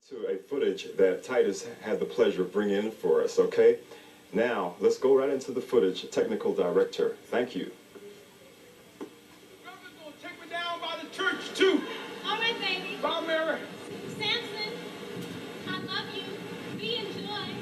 To a footage that Titus had the pleasure of bringing in for us, okay? Now, let's go right into the footage. Technical director, thank you. Reverend's gonna take me down by the church, too. All right, baby. Bye, Mary. Samson, I love you. Be in joy.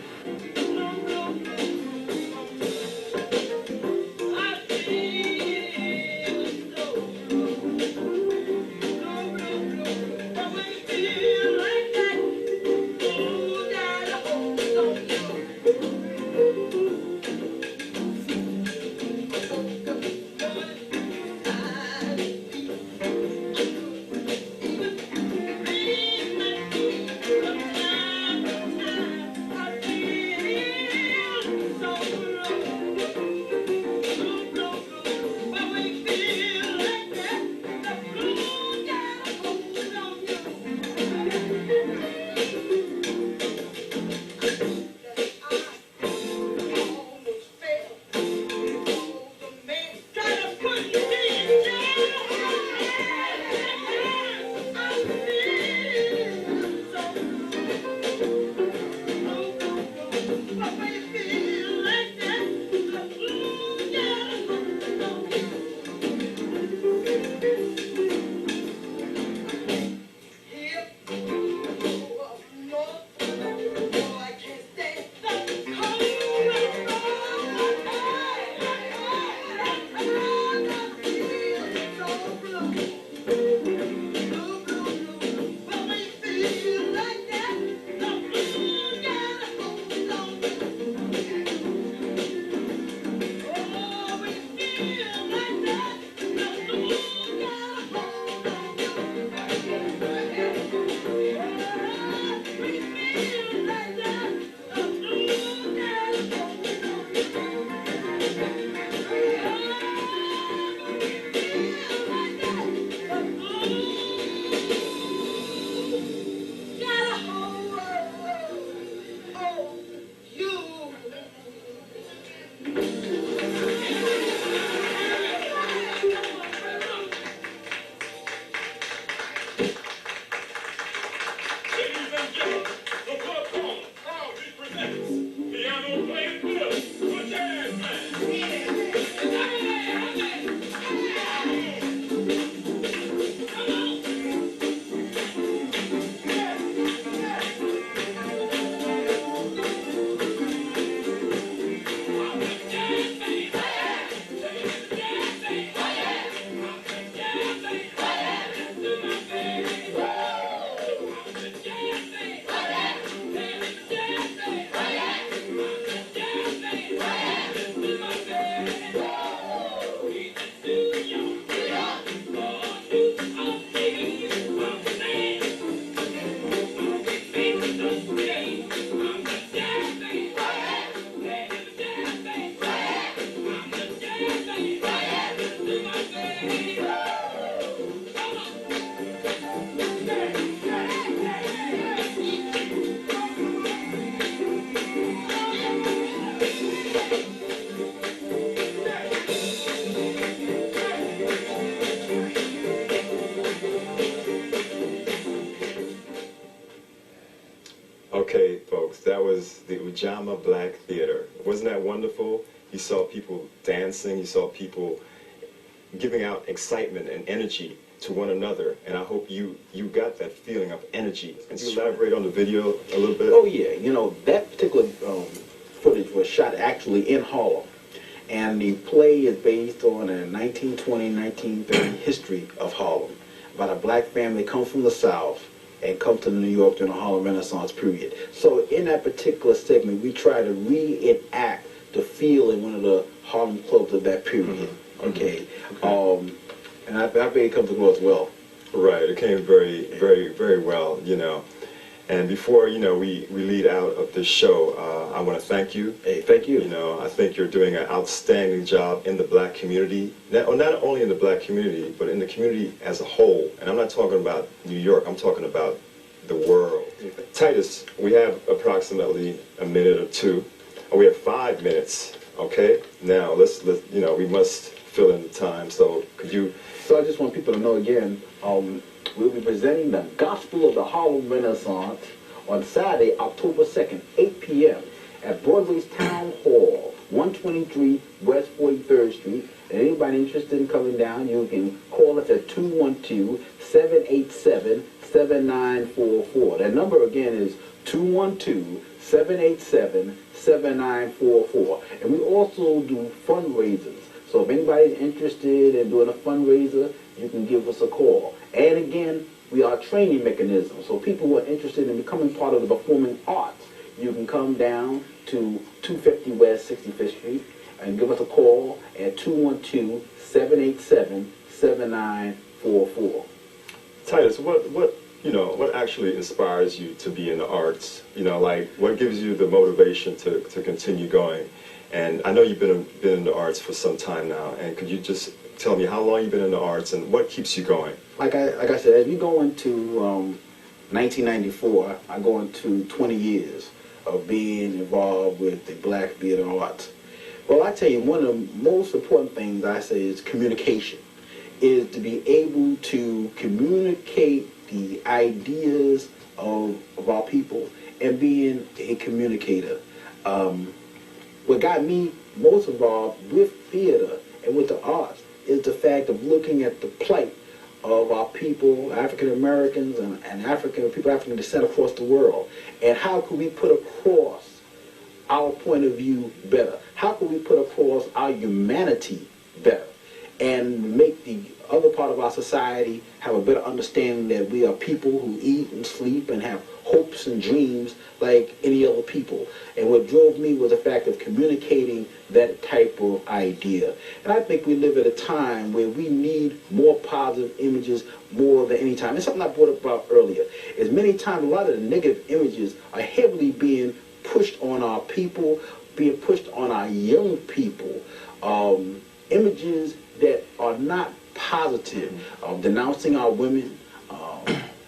Okay, folks, that was the UJAMAA Black Theater. Wasn't that wonderful? You saw people dancing, you saw people giving out excitement and energy to one another, and I hope you got that feeling of energy. Can you elaborate on the video a little bit? Oh yeah, you know, that particular footage was shot actually in Harlem, and the play is based on a 1920-1930 history of Harlem, about a black family come from the South and come to New York during the Harlem Renaissance period. So in that particular segment, we try to reenact the feel in one of the Harlem clubs of that period. Okay. And I bet it comes across well. Right, it came very, very, very well, you know. And before, you know, we lead out of this show, I want to thank you. Hey, thank you. You know, I think you're doing an outstanding job in the black community. Not only in the black community, but in the community as a whole. And I'm not talking about New York, I'm talking about the world. Titus, we have approximately a minute or two. We have 5 minutes, okay? Now, let's you know, we must fill in the time, so could you... So I just want people to know again, we'll be presenting the Gospel of the Harlem Renaissance on Saturday, October 2nd, 8 p.m. at Broadway's Town Hall, 123 West 43rd Street. And anybody interested in coming down, you can call us at 212-787-7944. That number again is 212-787-7944. And we also do fundraisers. So if anybody's interested in doing a fundraiser, you can give us a call. And again, we are a training mechanism. So people who are interested in becoming part of the performing arts, you can come down to 250 West 65th Street and give us a call at 212-787-7944. Titus, what actually inspires you to be in the arts? Like what gives you the motivation to continue going? And I know you've been in the arts for some time now, and could you just tell me how long you've been in the arts and what keeps you going? Like I said, as we go into 1994, I go into 20 years of being involved with the black theater arts. Well, I tell you, one of the most important things I say is communication, is to be able to communicate the ideas of our people and being a communicator. What got me most involved with theater and with the arts is the fact of looking at the plight of our people, African Americans and African descent across the world, and how can we put across our point of view better? How can we put across our humanity better and make the other part of our society have a better understanding that we are people who eat and sleep and have hopes and dreams like any other people? And what drove me was the fact of communicating that type of idea. And I think we live at a time where we need more positive images more than any time. It's something I brought up about earlier. Is many times a lot of the negative images are heavily being pushed on our people, being pushed on our young people. Images that are not positive, denouncing our women,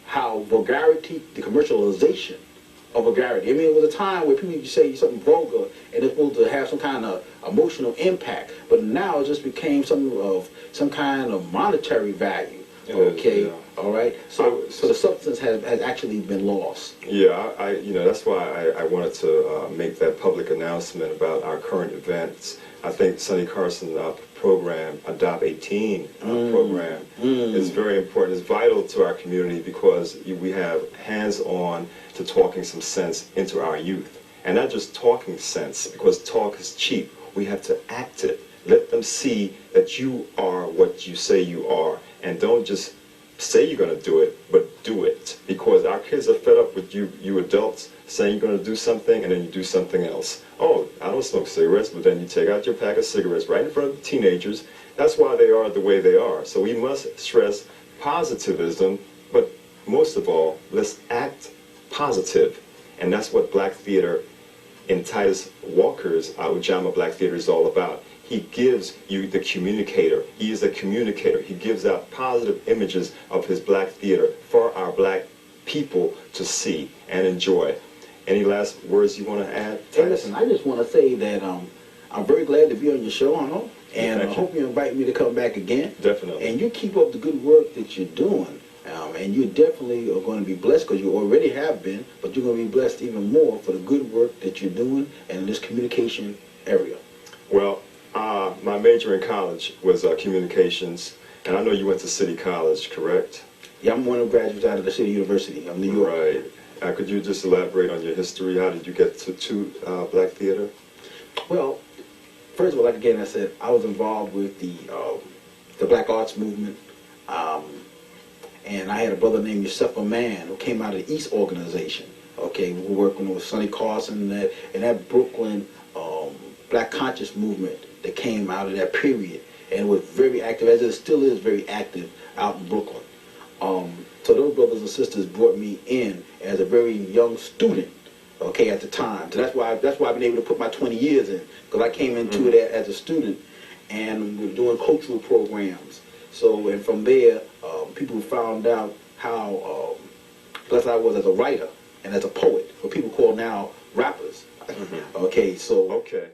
how vulgarity, the commercialization of vulgarity. I mean, it was a time where people used to say something vulgar and it's supposed to have some kind of emotional impact, but now it just became some kind of monetary value. Okay, yeah. All right. So the substance has actually been lost. Yeah, that's why I wanted to make that public announcement about our current events. I think Sonny Carson's program, Adopt 18 program, is very important. It's vital to our community because we have hands-on to talking some sense into our youth. And not just talking sense, because talk is cheap. We have to act it. Let them see that you are what you say you are. And don't just say you're going to do it, but do it. Because our kids are fed up with you adults saying you're going to do something and then you do something else. Oh, I don't smoke cigarettes, but then you take out your pack of cigarettes right in front of the teenagers. That's why they are the way they are. So we must stress positivism, but most of all, let's act positive. And that's what black theater in Titus Walker's UJAMAA Black Theater is all about. He gives you the communicator. He is a communicator. He gives out positive images of his black theater for our black people to see and enjoy. Any last words you want to add, Titus? Hey, listen, I just want to say that I'm very glad to be on your show, HERNOL, and I hope you invite me to come back again. Definitely. And you keep up the good work that you're doing. And you definitely are going to be blessed, because you already have been, but you're going to be blessed even more for the good work that you're doing in this communication area. Well, my major in college was communications, and I know you went to City College, correct? Yeah, I'm one of the graduates out of the City University of New York. Right. Could you just elaborate on your history? How did you get to black theater? Well, first of all, like again I said, I was involved with the Black Arts Movement. And I had a brother named Yusuf Man who came out of the East organization. Okay, we were working with Sonny Carson and that Brooklyn Black Conscious movement that came out of that period, and was very active, as it still is very active out in Brooklyn. So those brothers and sisters brought me in as a very young student, okay, at the time. So that's why I've been able to put my 20 years in, because I came into it as a student, and we were doing cultural programs. So, and from there, people found out how blessed I was as a writer and as a poet, what people call now rappers. Okay, so. Okay.